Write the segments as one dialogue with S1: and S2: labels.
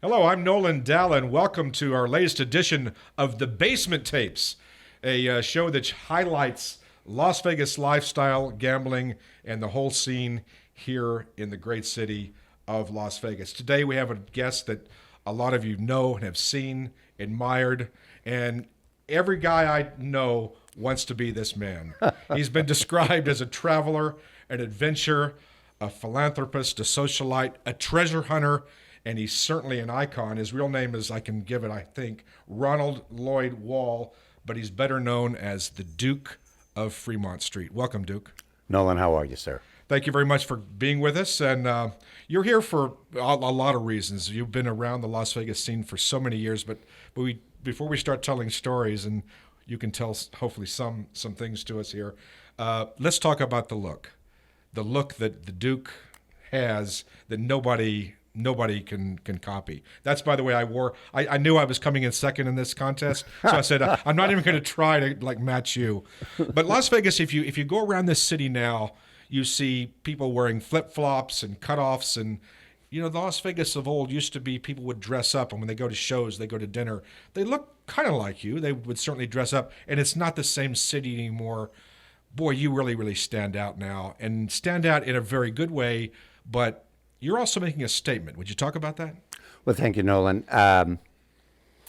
S1: Hello, I'm Nolan Dallin. Welcome to our latest edition of The Basement Tapes, a show that highlights Las Vegas lifestyle, gambling, and the whole scene here in the great city of Las Vegas. Today we have a guest that a lot of you know and have seen, admired, and every guy I know wants to be this man. He's been described as a traveler, an adventurer, a philanthropist, a socialite, a treasure hunter, and he's certainly an icon. His real name is, I can give it, I think, Ronald Lloyd Wall, but he's better known as the Duke of Fremont Street. Welcome, Duke.
S2: Nolan, how are you, sir?
S1: Thank you very much for being with us. And you're here for a lot of reasons. You've been around the Las Vegas scene for so many years, but before we start telling stories, and you can tell hopefully some things to us here, let's talk about the look that the Duke has that nobody can copy. That's, by the way, I knew I was coming in second in this contest, so I said I'm not even going to try to match you. But Las Vegas, if you go around this city now, you see people wearing flip-flops and cutoffs, and the Las Vegas of old used to be people would dress up, and when they go to shows, they go to dinner, they look kind of like you. They would certainly dress up, and it's not the same city anymore. Boy, you really stand out now, and stand out in a very good way, but you're also making a statement. Would you talk about that?
S2: Well, thank you, Nolan.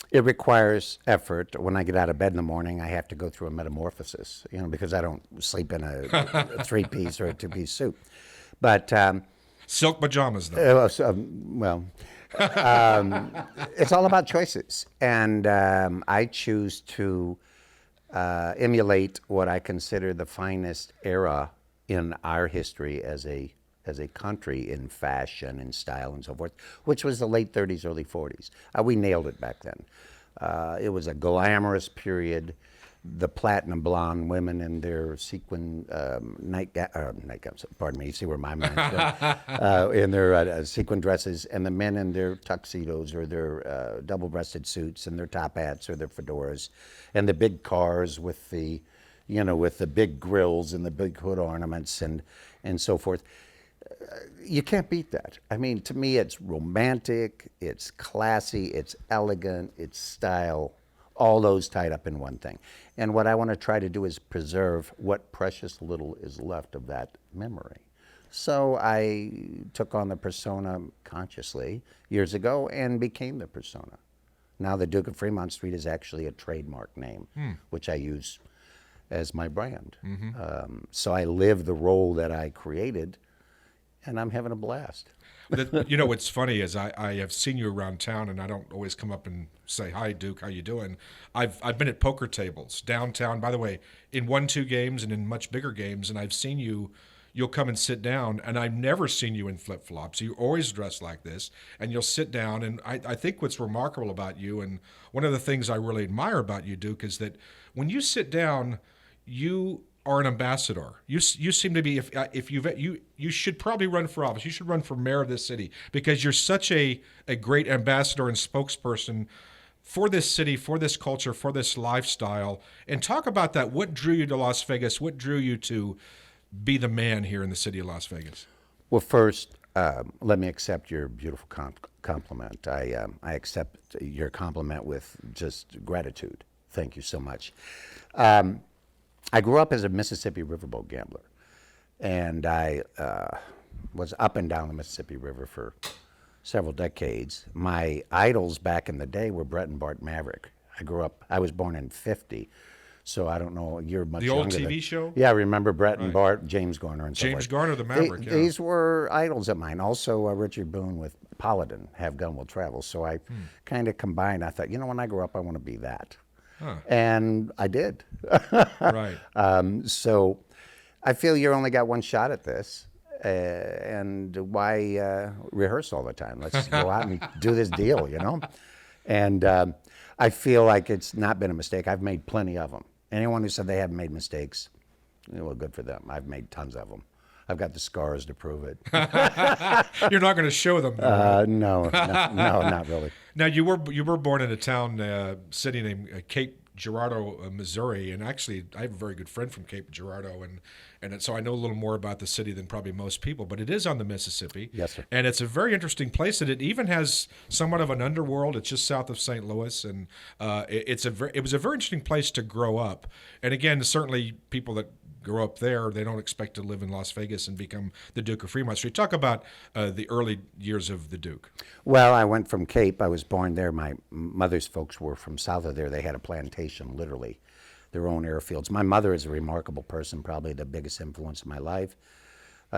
S2: It requires effort. When I get out of bed in the morning, I have to go through a metamorphosis, because I don't sleep in a three-piece or a two-piece suit. But
S1: silk pajamas, though.
S2: It's all about choices, and I choose to emulate what I consider the finest era in our history as a country in fashion and style and so forth, which was the late 30s, early 40s. We nailed it back then. It was a glamorous period. The platinum blonde women in their sequin nightgowns, pardon me, you see where my mind's going, in their sequin dresses, and the men in their tuxedos or their double-breasted suits and their top hats or their fedoras, and the big cars with the, with the big grills and the big hood ornaments and so forth. You can't beat that. I mean, to me, it's romantic, it's classy, it's elegant, it's style, all those tied up in one thing. And what I want to try to do is preserve what precious little is left of that memory. So I took on the persona consciously years ago and became the persona. Now the Duke of Fremont Street is actually a trademark name, which I use as my brand. So I live the role that I created, and I'm having a blast.
S1: What's funny is I have seen you around town, and I don't always come up and say, "Hi, Duke, how you doing?" I've been at poker tables downtown, by the way, in 1-2 games and in much bigger games, and I've seen you. You'll come and sit down, and I've never seen you in flip-flops. You always dress like this, and you'll sit down, and I think what's remarkable about you, and one of the things I really admire about you, Duke, is that when you sit down, you are an ambassador. You seem to be, if you should probably run for office. You should run for mayor of this city because you're such a great ambassador and spokesperson for this city, for this culture, for this lifestyle. And talk about that. What drew you to Las Vegas? What drew you to be the man here in the city of Las Vegas?
S2: Well, first, let me accept your beautiful compliment. I accept your compliment with just gratitude. Thank you so much. I grew up as a Mississippi riverboat gambler, and I was up and down the Mississippi River for several decades. My idols back in the day were Brett and Bart Maverick. I was born in 50, so I don't know, you're much younger.
S1: The old TV show?
S2: Yeah, I remember Brett and Bart, James Garner and so forth.
S1: James Garner, the Maverick, yeah.
S2: These were idols of mine. Also, Richard Boone with Paladin, Have Gun Will Travel. So I kind of combined. I thought, when I grow up, I want to be that. Huh. And I did.
S1: Right.
S2: So I feel you only got one shot at this. And why rehearse all the time? Let's go out and do this deal, And I feel like it's not been a mistake. I've made plenty of them. Anyone who said they haven't made mistakes, well, good for them. I've made tons of them. I've got the scars to prove it.
S1: You're not going to show them,
S2: though. No, not really.
S1: Now, you were born in a town, city named Cape Girardeau, Missouri, and actually, I have a very good friend from Cape Girardeau, and so I know a little more about the city than probably most people. But it is on the Mississippi.
S2: Yes, sir.
S1: And it's a very interesting place, and it even has somewhat of an underworld. It's just south of St. Louis, and it was a very interesting place to grow up. And again, certainly people that grow up there, they don't expect to live in Las Vegas and become the Duke of Fremont. So you talk about the early years of the Duke.
S2: Well, I went from Cape. I was born there. My mother's folks were from south of there. They had a plantation, literally, their own airfields. My mother is a remarkable person, probably the biggest influence in my life.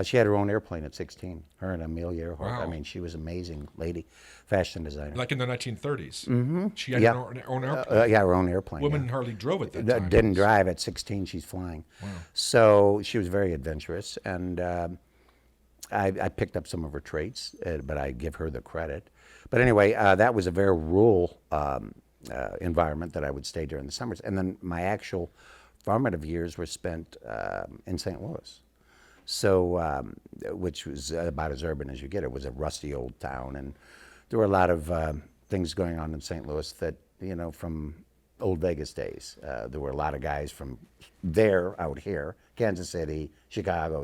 S2: She had her own airplane at 16, her and Amelia Earhart.
S1: Wow.
S2: I mean, she was an amazing lady, fashion designer.
S1: Like in the 1930s. Mm-hmm. She had her own airplane.
S2: Yeah, her own airplane.
S1: Women
S2: yeah.
S1: hardly drove at that time.
S2: Didn't drive. At 16, she's flying.
S1: Wow.
S2: So she was very adventurous, and I picked up some of her traits, but I give her the credit. But anyway, that was a very rural environment that I would stay during the summers. And then my actual formative years were spent in St. Louis. So, which was about as urban as you get. It was a rusty old town, and there were a lot of things going on in St. Louis that, from old Vegas days. There were a lot of guys from there out here, Kansas City, Chicago.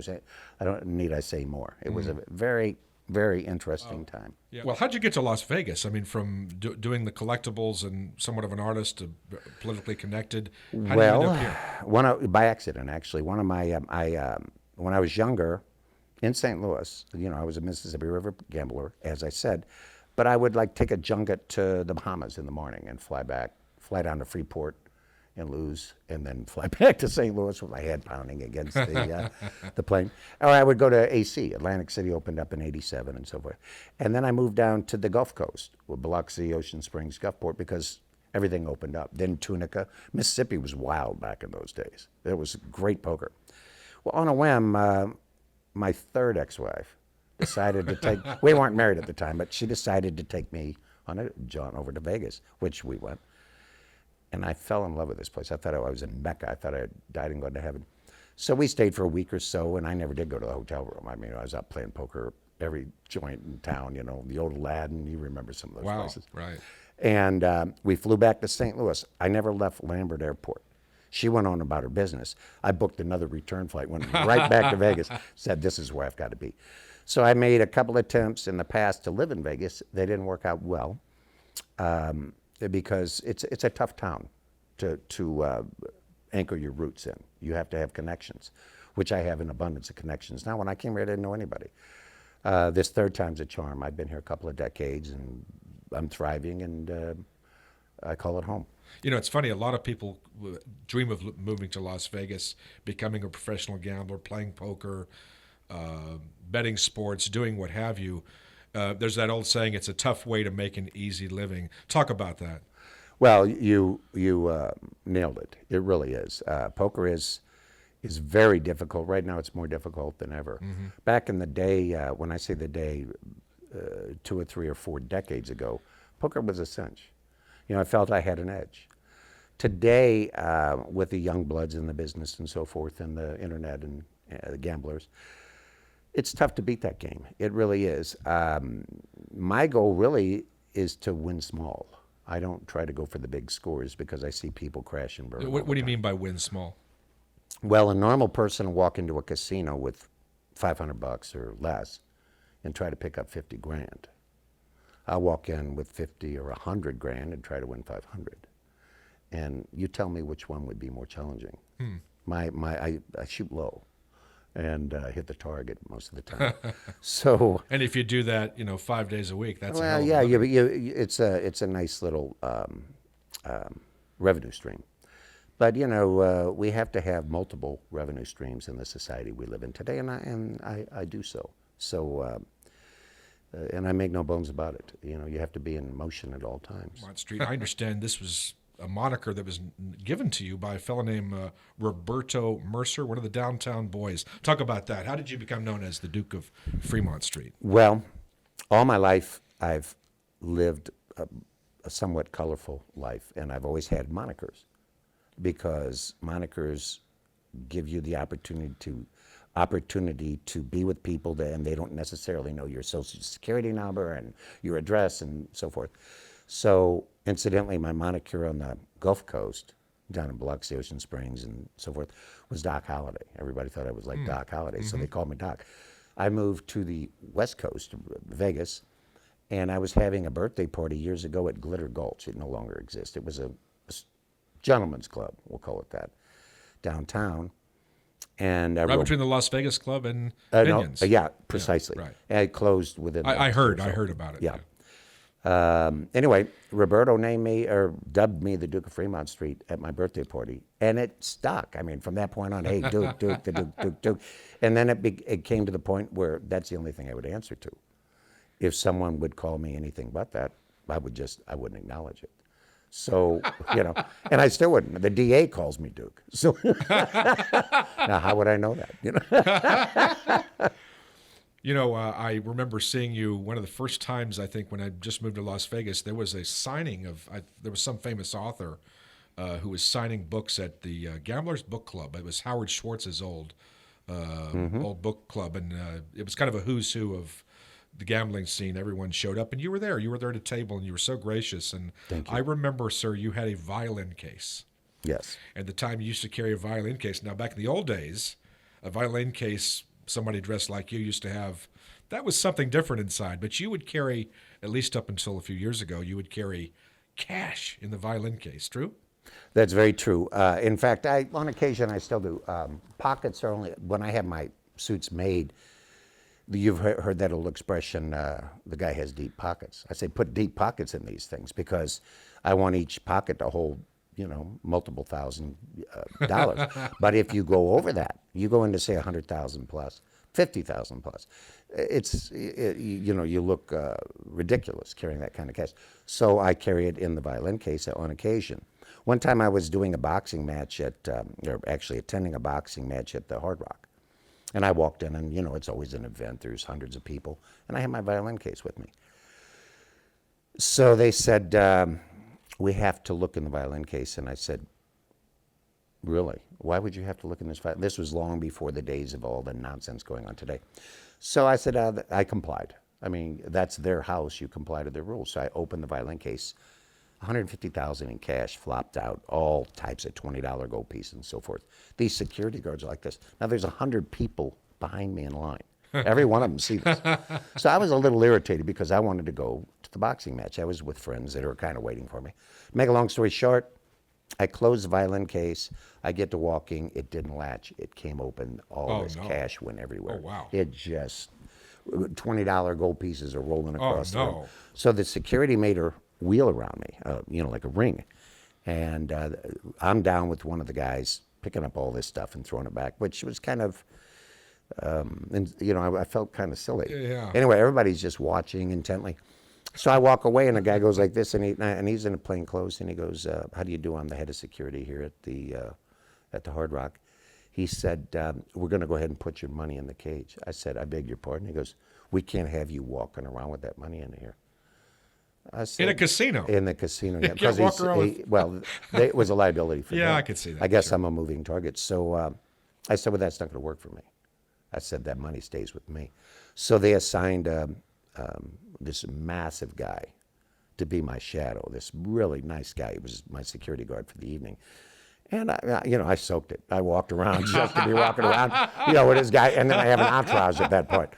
S2: I don't need I say more. It was a very, very interesting time.
S1: Yeah. Well, how'd you get to Las Vegas? I mean, from doing the collectibles and somewhat of an artist to politically connected. How did you end up here?
S2: By accident, actually. One of my, when I was younger, in St. Louis, I was a Mississippi River gambler, as I said, but I would take a junket to the Bahamas in the morning and fly down to Freeport and lose, and then fly back to St. Louis with my head pounding against the plane. Or I would go to AC. Atlantic City opened up in '87 and so forth. And then I moved down to the Gulf Coast, with Biloxi, Ocean Springs, Gulfport, because everything opened up. Then Tunica. Mississippi was wild back in those days. It was great poker. Well, on a whim, my third ex-wife decided to take, we weren't married at the time, but she decided to take me on a jaunt over to Vegas, which we went. And I fell in love with this place. I thought I was in Mecca. I thought I had died and gone to heaven. So we stayed for a week or so, and I never did go to the hotel room. I mean, I was out playing poker every joint in town, the old Aladdin. You remember some of those places.
S1: Right.
S2: And we flew back to St. Louis. I never left Lambert Airport. She went on about her business. I booked another return flight, went right back to Vegas, said, this is where I've got to be. So I made a couple attempts in the past to live in Vegas. They didn't work out well because it's a tough town to anchor your roots in. You have to have connections, which I have an abundance of connections. Now, when I came here, I didn't know anybody. This third time's a charm. I've been here a couple of decades, and I'm thriving, and I call it home.
S1: It's funny. A lot of people dream of moving to Las Vegas, becoming a professional gambler, playing poker, betting sports, doing what have you. There's that old saying, it's a tough way to make an easy living. Talk about that.
S2: Well, you nailed it. It really is. Poker is very difficult. Right now, it's more difficult than ever. Mm-hmm. Back in the day, when I say the day, 2 or 3 or 4 decades ago, poker was a cinch. I felt I had an edge. Today, with the young bloods in the business and so forth, and the internet and the gamblers, it's tough to beat that game. It really is. My goal really is to win small. I don't try to go for the big scores because I see people crash and burn.
S1: What do you mean by win small?
S2: Well, a normal person will walk into a casino with $500 or less and try to pick up 50 grand. I'll walk in with 50 or 100 grand and try to win 500. And you tell me which one would be more challenging. I shoot low and hit the target most of the time. So.
S1: And if you do that, 5 days a week, that's
S2: well,
S1: a hell
S2: yeah,
S1: of a
S2: it's a nice little revenue stream. But we have to have multiple revenue streams in the society we live in today, and I do so. So. And I make no bones about it. You have to be in motion at all times.
S1: Fremont Street. I understand this was a moniker that was given to you by a fellow named Roberto Mercer, one of the downtown boys. Talk about that. How did you become known as the Duke of Fremont Street?
S2: Well, all my life I've lived a somewhat colorful life, and I've always had monikers because monikers give you the opportunity to be with people and they don't necessarily know your social security number and your address and so forth. So incidentally, my moniker on the Gulf Coast down in Biloxi, Ocean Springs, and so forth, was Doc Holliday. Everybody thought I was like Doc Holliday, so they called me Doc. I moved to the West Coast, Vegas, and I was having a birthday party years ago at Glitter Gulch. It no longer exists. It was a gentleman's club, we'll call it that, downtown. And
S1: Right between the Las Vegas Club and
S2: no,
S1: Minions.
S2: yeah, precisely.
S1: right.
S2: And it closed within.
S1: I heard about it.
S2: Yeah. Anyway, Roberto named me or dubbed me the Duke of Fremont Street at my birthday party, and it stuck. I mean, from that point on, hey, Duke, Duke, the Duke, Duke, Duke, and then it came to the point where that's the only thing I would answer to. If someone would call me anything but that, I wouldn't acknowledge it. So, and I still wouldn't. The DA calls me Duke. So now, how would I know that?
S1: I remember seeing you one of the first times, I think, when I just moved to Las Vegas. There was a signing there was some famous author who was signing books at the Gamblers Book Club. It was Howard Schwartz's old book club, and it was kind of a who's who of the gambling scene. Everyone showed up, and you were there. You were there at a table, and you were so gracious. And
S2: Thank you.
S1: I remember, sir, you had a violin case.
S2: Yes.
S1: At the time, you used to carry a violin case. Now, back in the old days, a violin case, somebody dressed like you used to have, that was something different inside. But you would carry, at least up until a few years ago, you would carry cash in the violin case. True?
S2: That's very true. In fact, on occasion, I still do. Pockets are only, when I have my suits made, you've heard that old expression, the guy has deep pockets. I say put deep pockets in these things because I want each pocket to hold, multiple $1,000. But if you go over that, you go into say 100,000 plus, 50,000 plus, you look ridiculous carrying that kind of cash. So I carry it in the violin case on occasion. One time I was doing a boxing match or actually attending a boxing match at the Hard Rock. And I walked in, and it's always an event. There's hundreds of people, and I had my violin case with me. So they said, we have to look in the violin case, and I said, really? Why would you have to look in this violin? This was long before the days of all the nonsense going on today. So I said, I complied. I mean, that's their house. You comply to their rules. So I opened the violin case. $150,000 in cash flopped out, all types of $20 gold pieces and so forth. These security guards are like this. Now there's 100 people behind me in line. Every one of them see this. So I was a little irritated because I wanted to go to the boxing match. I was with friends that were kind of waiting for me. Make a long story short, I closed the violin case. I get to walking. It didn't latch. It came open. All this cash went everywhere.
S1: Oh, wow.
S2: It just, $20 gold pieces are rolling across the room.
S1: no.
S2: So the security made her wheel around me, like a ring. And I'm down with one of the guys picking up all this stuff and throwing it back, which was kind of, I felt kind of silly.
S1: Yeah.
S2: Anyway, everybody's just watching intently. So I walk away, and the guy goes like this, and he's in plain clothes, and he goes, how do you do? I'm the head of security here at the Hard Rock. He said, we're going to go ahead and put your money in the cage. I said, I beg your pardon? He goes, we can't have you walking around with that money in here. I said,
S1: In a casino?
S2: In the casino, yeah.
S1: You can't walk around
S2: It was a liability for
S1: Yeah,
S2: him.
S1: I could see that,
S2: I guess I'm a moving target. So I said, well, that's not going to work for me. I said, that money stays with me. So they assigned this massive guy to be my shadow, this really nice guy. He was my security guard for the evening. And, I soaked it. I walked around just to be walking around, with this guy. And then I have an entourage at that point.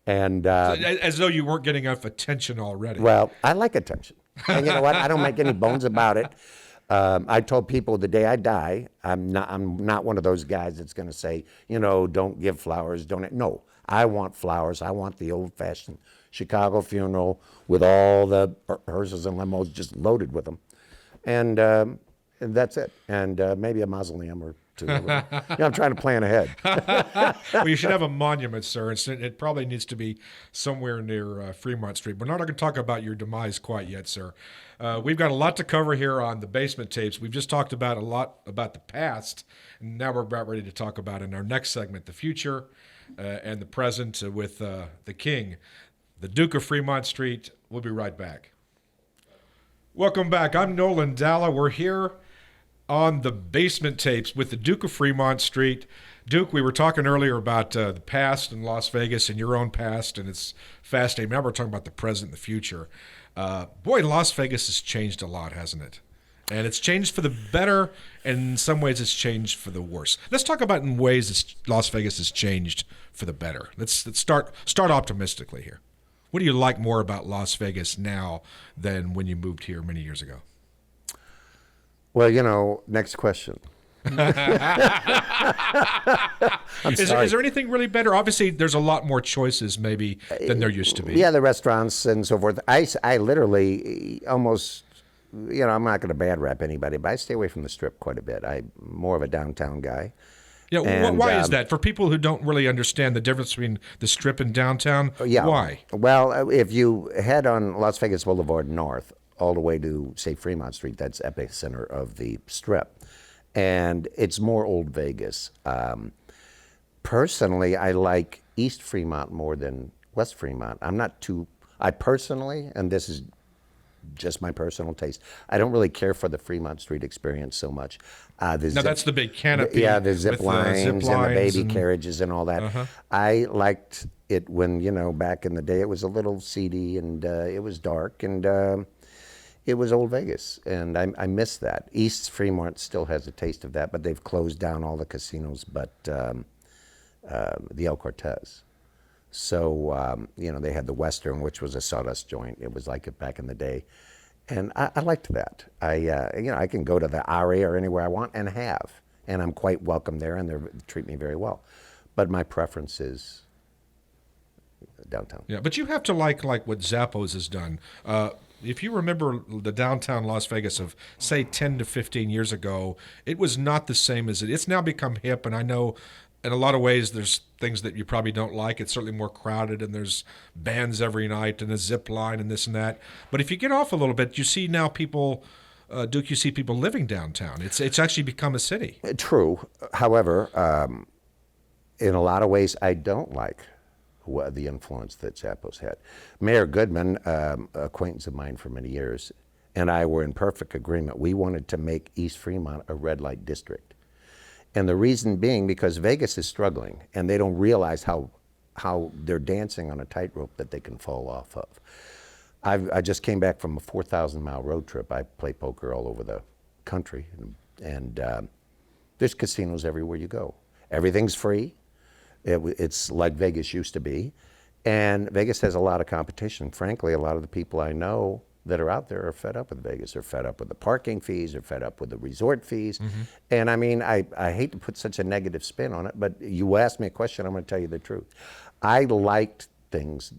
S2: And
S1: As though you weren't getting enough attention already.
S2: well, I like attention. And you know what? I don't make any bones about it. I told people the day I die, I'm not one of those guys that's going to say, don't give flowers, don't. No, I want flowers. I want the old-fashioned Chicago funeral with all the hearses and limos just loaded with them. And that's it. And maybe a mausoleum or two. I'm trying to plan ahead.
S1: Well, you should have a monument, sir. It probably needs to be somewhere near Fremont Street. We're not going to talk about your demise quite yet, sir. We've got a lot to cover here on the Basement Tapes. We've just talked about a lot about the past, and now we're about ready to talk about in our next segment the future and the present with the King, the Duke of Fremont Street. We'll be right back. Welcome back. I'm Nolan Dalla. We're here on the Basement Tapes with the Duke of Fremont Street. Duke, we were talking earlier about the past in Las Vegas and your own past, and it's fascinating. Now we're talking about the present and the future. Boy, Las Vegas has changed a lot, hasn't it? And it's changed for the better, and in some ways it's changed for the worse. Let's talk about in ways that Las Vegas has changed for the better. Let's start optimistically here. What do you like more about Las Vegas now than when you moved here many years ago?
S2: Well, next question.
S1: Is there anything really better? Obviously, there's a lot more choices maybe than there used to be.
S2: Yeah, the restaurants and so forth. I literally almost, I'm not going to bad rap anybody, but I stay away from the Strip quite a bit. I'm more of a downtown guy.
S1: Yeah,
S2: And,
S1: why is that? For people who don't really understand the difference between the Strip and downtown,
S2: Yeah.
S1: why?
S2: Well, if you head on Las Vegas Boulevard north all the way to, say, Fremont Street, that's epicenter of the Strip. And it's more old Vegas. Personally, I like East Fremont more than West Fremont. I personally, and this is just my personal taste, I don't really care for the Fremont Street experience so much.
S1: That's the big canopy.
S2: Yeah, the zip
S1: with
S2: lines and the baby
S1: and-
S2: carriages and all that. I liked it when, back in the day, it was a little seedy and it was dark and it was old Vegas. And I miss that. East Fremont still has a taste of that, but they've closed down all the casinos but the El Cortez. So, they had the Western, which was a sawdust joint. It was like it back in the day. And I liked that. I can go to the Ari or anywhere I want and have. And I'm quite welcome there and they treat me very well. But my preference is downtown.
S1: Yeah, but you have to like what Zappos has done. If you remember the downtown Las Vegas of, say, 10 to 15 years ago, it was not the same as it's now become hip, and I know in a lot of ways there's things that you probably don't like. It's certainly more crowded, and there's bands every night and a zip line and this and that. But if you get off a little bit, you see now people, Duke, you see people living downtown. It's actually become a city.
S2: True. However, in a lot of ways, I don't like the influence that Zappos had. Mayor Goodman, acquaintance of mine for many years, and I were in perfect agreement. We wanted to make East Fremont a red light district. And the reason being because Vegas is struggling, and they don't realize how they're dancing on a tightrope that they can fall off of. I just came back from a 4,000-mile road trip. I play poker all over the country, and there's casinos everywhere you go. Everything's free. It's like Vegas used to be. And Vegas has a lot of competition. Frankly, a lot of the people I know that are out there are fed up with Vegas. They're fed up with the parking fees. They're fed up with the resort fees. And I mean, I hate to put such a negative spin on it, but you asked me a question, I'm going to tell you the truth. I liked things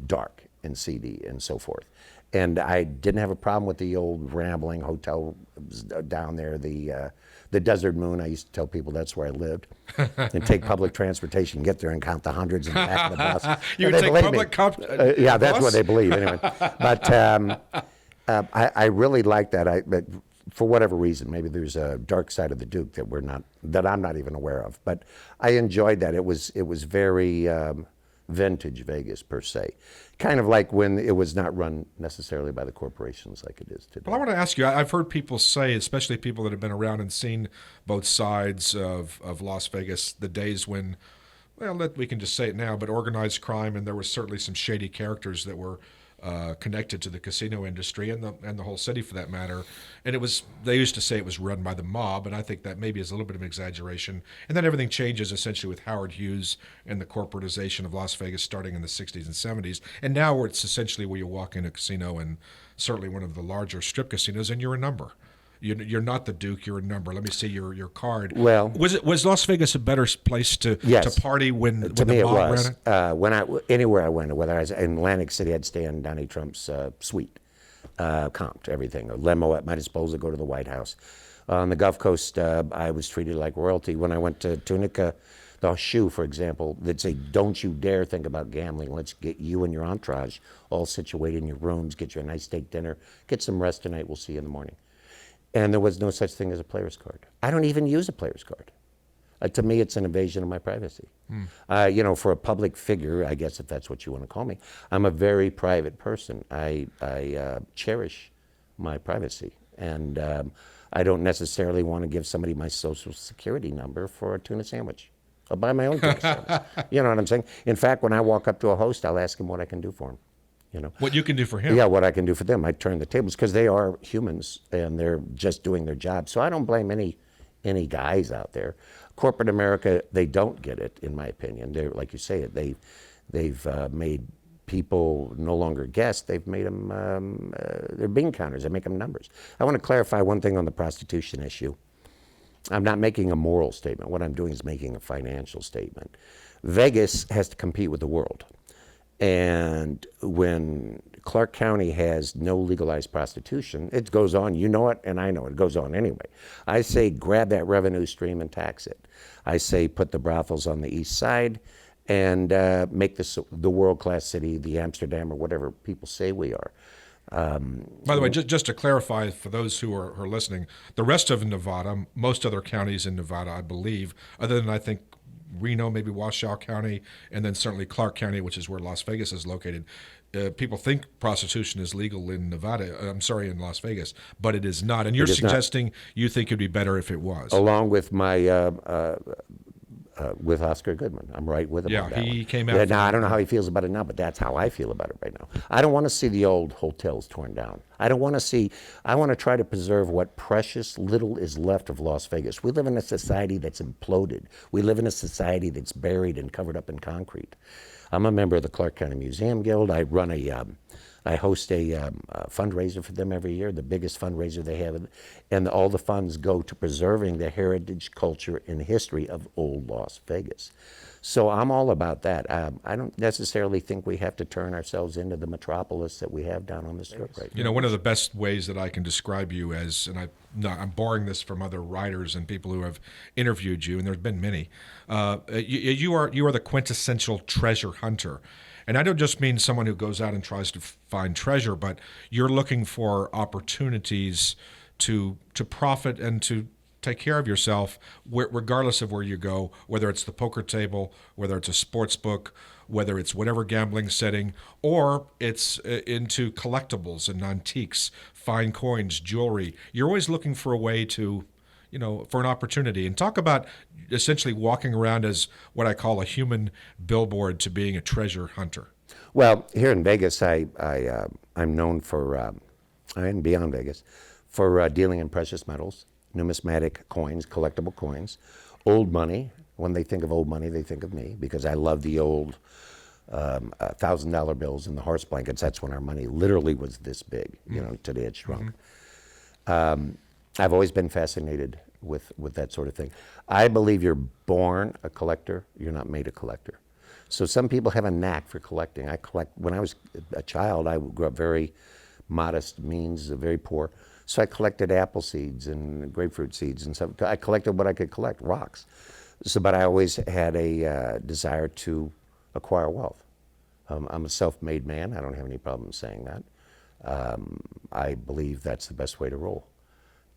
S2: dark and seedy and so forth. And I didn't have a problem with the old rambling hotel down there, the Desert Moon. I used to tell people that's where I lived. And take public transportation, get there and count the hundreds in the back of the bus.
S1: You
S2: And
S1: would
S2: they
S1: take
S2: believe
S1: public
S2: yeah, that's
S1: bus?
S2: what they believe anyway. But I really like that. But for whatever reason, maybe there's a dark side of the Duke that I'm not even aware of. But I enjoyed that. It was very vintage Vegas per se. Kind of like when it was not run necessarily by the corporations like it is today.
S1: Well, I want to ask you, I've heard people say, especially people that have been around and seen both sides of Las Vegas, the days when, well, we can just say it now, but organized crime, and there was certainly some shady characters that were connected to the casino industry and the whole city for that matter. And they used to say it was run by the mob, and I think that maybe is a little bit of an exaggeration. And then everything changes essentially with Howard Hughes and the corporatization of Las Vegas starting in the 60s and 70s. And now it's essentially where you walk in a casino, and certainly one of the larger strip casinos, and you're a number. You're not the Duke. You're a number. Let me see your card.
S2: Well,
S1: was Las Vegas a better place to party when
S2: to me
S1: the
S2: it
S1: mob
S2: was.
S1: ran it?
S2: Anywhere I went, whether I was in Atlantic City, I'd stay in Donnie Trump's suite, comped everything. A limo at my disposal, go to the White House. On the Gulf Coast, I was treated like royalty. When I went to Tunica, the shoe, for example, they'd say, "Don't you dare think about gambling. Let's get you and your entourage all situated in your rooms. Get you a nice steak dinner. Get some rest tonight. We'll see you in the morning." And there was no such thing as a player's card. I don't even use a player's card. To me, it's an invasion of my privacy. For a public figure, I guess if that's what you want to call me, I'm a very private person. I cherish my privacy. And I don't necessarily want to give somebody my social security number for a tuna sandwich. I'll buy my own tuna sandwich. You know what I'm saying? In fact, when I walk up to a host, I'll ask him what I can do for him. You know,
S1: What you can do for him.
S2: yeah, what I can do for them. I turn the tables because they are humans and they're just doing their job. So I don't blame any guys out there. Corporate America, they don't get it, in my opinion. They're, like you say, they've made people no longer guests. They've made them they're bean counters. They make them numbers. I want to clarify one thing on the prostitution issue. I'm not making a moral statement. What I'm doing is making a financial statement. Vegas has to compete with the world. And when Clark County has no legalized prostitution, it goes on. You know it, and I know it. It goes on anyway. I say grab that revenue stream and tax it. I say put the brothels on the east side and make this the world-class city, the Amsterdam, or whatever people say we are.
S1: By the way, just to clarify for those who are listening, the rest of Nevada, most other counties in Nevada, I believe, other than I think Reno, maybe Washoe County, and then certainly Clark County, which is where Las Vegas is located. People think prostitution is legal in Nevada. In Las Vegas, but it is not. And you're suggesting you think it'd be better if it was.
S2: Along with my with Oscar Goodman, I'm right with him.
S1: Yeah,
S2: on that
S1: he
S2: one.
S1: came out.
S2: Yeah, now I don't know how he feels about it now, but that's how I feel about it right now. I don't want to see the old hotels torn down. I don't want to see. I want to try to preserve what precious little is left of Las Vegas. We live in a society that's imploded. We live in a society that's buried and covered up in concrete. I'm a member of the Clark County Museum Guild. I run I host a fundraiser for them every year, the biggest fundraiser they have, and all the funds go to preserving the heritage, culture, and history of old Las Vegas. So I'm all about that. I don't necessarily think we have to turn ourselves into the metropolis that we have down on the Strip right now.
S1: You know, one of the best ways that I can describe you as, and I'm borrowing this from other writers and people who have interviewed you, and there's been many. You are the quintessential treasure hunter. And I don't just mean someone who goes out and tries to find treasure, but you're looking for opportunities to profit and to take care of yourself, regardless of where you go, whether it's the poker table, whether it's a sports book, whether it's whatever gambling setting, or it's into collectibles and antiques, fine coins, jewelry. You're always looking for a way to, for an opportunity. And talk about essentially walking around as what I call a human billboard to being a treasure hunter.
S2: Well, here in Vegas, I'm known for, and beyond Vegas, for dealing in precious metals, numismatic coins, collectible coins, old money. When they think of old money, they think of me because I love the old $1,000 bills and the horse blankets. That's when our money literally was this big. Today it's shrunk. I've always been fascinated with that sort of thing. I believe you're born a collector, you're not made a collector. So some people have a knack for collecting. When I was a child, I grew up very modest means, very poor. So I collected apple seeds and grapefruit seeds and stuff. I collected what I could collect, rocks. But I always had a desire to acquire wealth. I'm a self-made man. I don't have any problem saying that. I believe that's the best way to roll.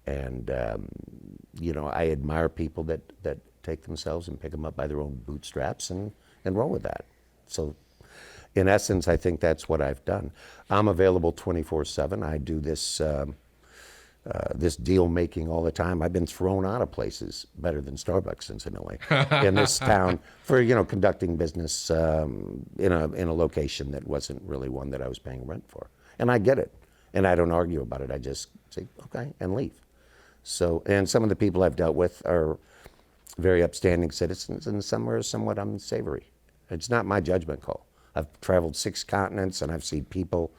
S2: And, I admire people that take themselves and pick them up by their own bootstraps and roll with that. So, in essence, I think that's what I've done. I'm available 24/7. I do this deal making all the time. I've been thrown out of places better than Starbucks, incidentally, in this town for conducting business in a location that wasn't really one that I was paying rent for. And I get it, and I don't argue about it. I just say okay and leave. So, and some of the people I've dealt with are very upstanding citizens, and some are somewhat unsavory. It's not my judgment call. I've traveled 6 continents, and I've seen people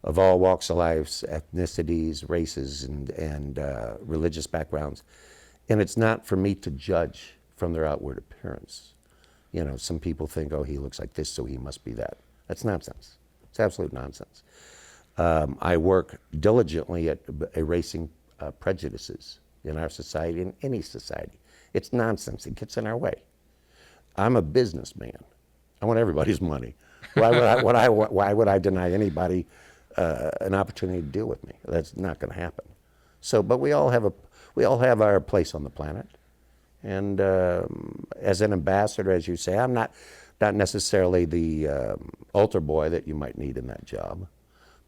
S2: of all walks of life, ethnicities, races, and religious backgrounds. And it's not for me to judge from their outward appearance. Some people think, oh, he looks like this, so he must be that. That's nonsense. It's absolute nonsense. I work diligently at erasing prejudices in our society, in any society. It's nonsense. It gets in our way. I'm a businessman. I want everybody's money. Why would I deny anybody an opportunity to deal with me? That's not going to happen. So, but we all have our place on the planet. And as an ambassador, as you say, I'm not necessarily the altar boy that you might need in that job.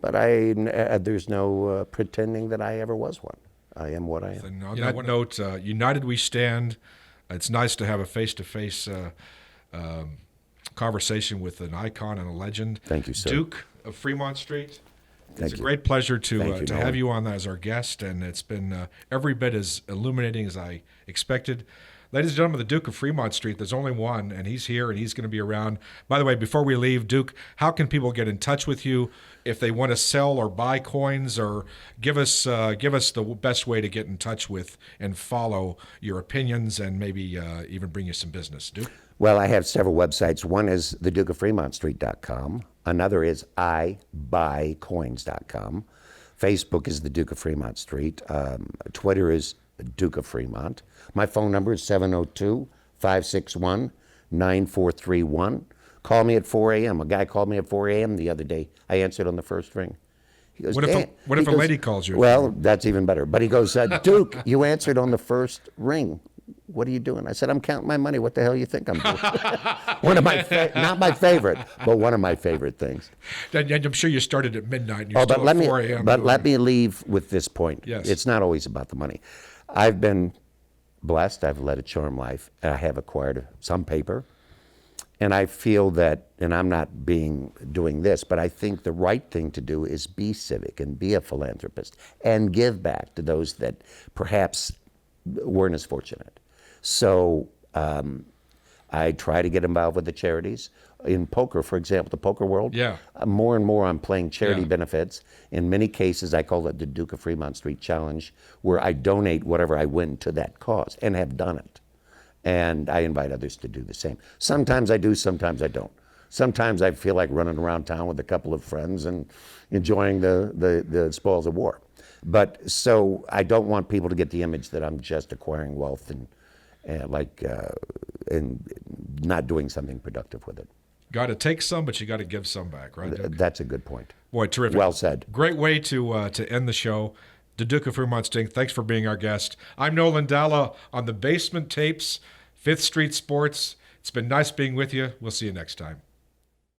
S2: But there's no pretending that I ever was one. I am what I am.
S1: And on that note, united we stand. It's nice to have a face-to-face conversation with an icon and a legend.
S2: Thank you, sir.
S1: Duke, of Fremont Street.
S2: Thank
S1: It's a
S2: you.
S1: great pleasure to
S2: Thank you,
S1: to
S2: Nolan.
S1: have you on as our guest, and it's been every bit as illuminating as I expected. Ladies and gentlemen, the Duke of Fremont Street, there's only one, and he's here, and he's going to be around. By the way, before we leave, Duke, how can people get in touch with you if they want to sell or buy coins, or give us the best way to get in touch with and follow your opinions and maybe even bring you some business, Duke?
S2: Well, I have several websites. One is thedukeoffremontstreet.com. Another is ibuycoins.com. Facebook is the Duke of Fremont Street. Twitter is Duke of Fremont. My phone number is 702-561-9431. Call me at 4 a.m. A guy called me at 4 a.m. the other day. I answered on the first ring. He goes,
S1: What if
S2: "Dan,"
S1: a
S2: he goes,
S1: lady calls you?
S2: Well, that's even better. But he goes, Duke, you answered on the first ring. What are you doing? I said, I'm counting my money. What the hell you think I'm doing? One of my, not my favorite, but one of my favorite things.
S1: And I'm sure you started at midnight and you're
S2: But
S1: still
S2: let
S1: at
S2: me,
S1: 4 a.m.
S2: but
S1: doing
S2: let
S1: it.
S2: me leave with this point.
S1: Yes.
S2: It's not always about the money. I've been blessed. I've led a charmed life. And I have acquired some paper. And I feel that, and I'm not doing this, but I think the right thing to do is be civic and be a philanthropist and give back to those that perhaps weren't as fortunate. So I try to get involved with the charities. In poker, for example, the poker world,
S1: Yeah.
S2: more and more I'm playing charity
S1: Yeah.
S2: benefits. In many cases, I call it the Duke of Fremont Street Challenge, where I donate whatever I win to that cause, and have done it. And I invite others to do the same. Sometimes I do, sometimes I don't. Sometimes I feel like running around town with a couple of friends and enjoying the spoils of war. But so I don't want people to get the image that I'm just acquiring wealth and not doing something productive with it.
S1: Got to take some, but you got to give some back, right, Duke?
S2: That's a good point.
S1: Boy, terrific.
S2: Well said.
S1: Great way to end the show. The Duke of Fremont Street, thanks for being our guest. I'm Nolan Dalla on the Basement Tapes, 5th Street Sports. It's been nice being with you. We'll see you next time.